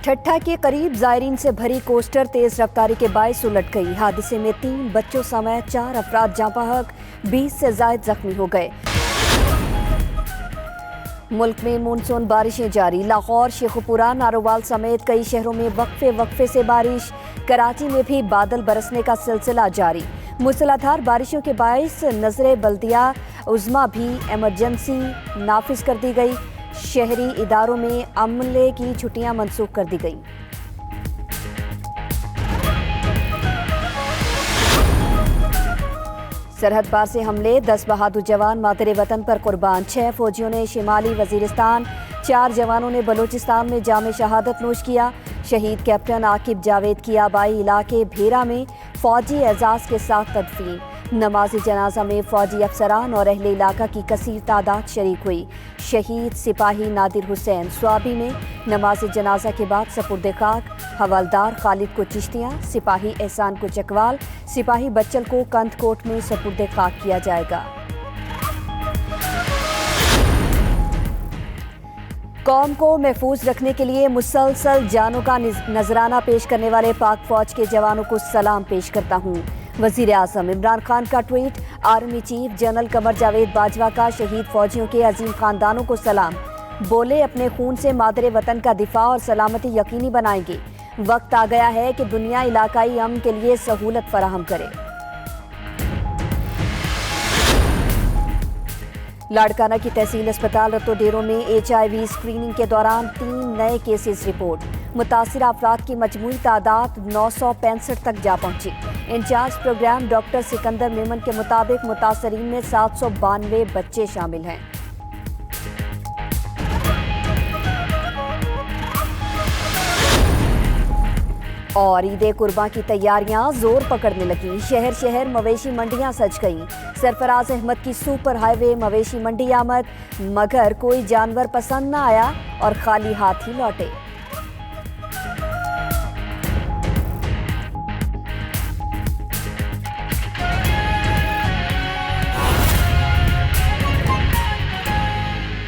ठट्ठा के करीब जायरीन से भरी कोस्टर तेज रफ्तारी के बायस उलट गई। हादसे में 3 बच्चों समेत 4 अफराद जाँ बहक, 20 से ज्यादा जख्मी हो गए। मुल्क में मानसून बारिशें जारी। लाहौर, शेखुपुरा, नारोवाल समेत कई शहरों में वक्फे से बारिश। कराची में भी बादल बरसने का सिलसिला जारी। मूसलाधार बारिशों के बायस नजरे बल्दिया उज़्मा भी इमरजेंसी नाफिज कर दी गई। शहरी इदारों में अमले की छुट्टियां मंसूख कर दी गई। सरहद पार से हमले, 10 बहादुर जवान मातरे वतन पर कुर्बान। 6 फौजियों ने शिमाली वजीरिस्तान, 4 जवानों ने बलूचिस्तान में जामे शहादत नोश किया। शहीद कैप्टन आकिब जावेद की आबाई इलाके भेरा में फौजी एजाज के साथ तदफीन। नमाज जनाजा में फौजी अफसरान और अहले इलाका की कसीर तादाद शरीक हुई। शहीद सिपाही नादिर हुसैन स्वाबी में नमाज जनाजा के बाद सपुर्द खाक। हवलदार खालिद को चिश्तियाँ, सिपाही एहसान को चकवाल, सिपाही बच्चल को कंदकोट में सपुर्द खाक किया जाएगा। कौम को महफूज रखने के लिए मुसलसल जानों का नजराना पेश करने वाले पाक फौज के जवानों को सलाम पेश करता हूँ। वजीर आज़म इमरान खान का tweet. Army chief general Qamar Javed Bajwa का शहीद फौजियों के अजीम खानदानों को सलाम। बोले, अपने खून से मादरे वतन का दिफा और सलामती यकीनी बनाएंगे। वक्त आ गया है कि दुनिया इलाकाई अमन के लिए सहूलत फराहम करे। लाड़काना की तहसील अस्पताल रत्तोडेरों में HIV स्क्रीनिंग के दौरान 3 नए केसेस रिपोर्ट। मुतासिर अफराद की मजमूई तादाद 965 तक जा पहुंची। In charge programme doctor Sikandar Memon के मुताबिक मुतासरीन में 792 बच्चे शामिल हैं। और ईद कुर्बान की तैयारियां जोर पकड़ने लगी। शहर शहर मवेशी मंडियां सज गईं। सरफराज अहमद की सुपर हाईवे मवेशी मंडी आमद, मगर कोई जानवर पसंद न आया और खाली हाथ ही लौटे।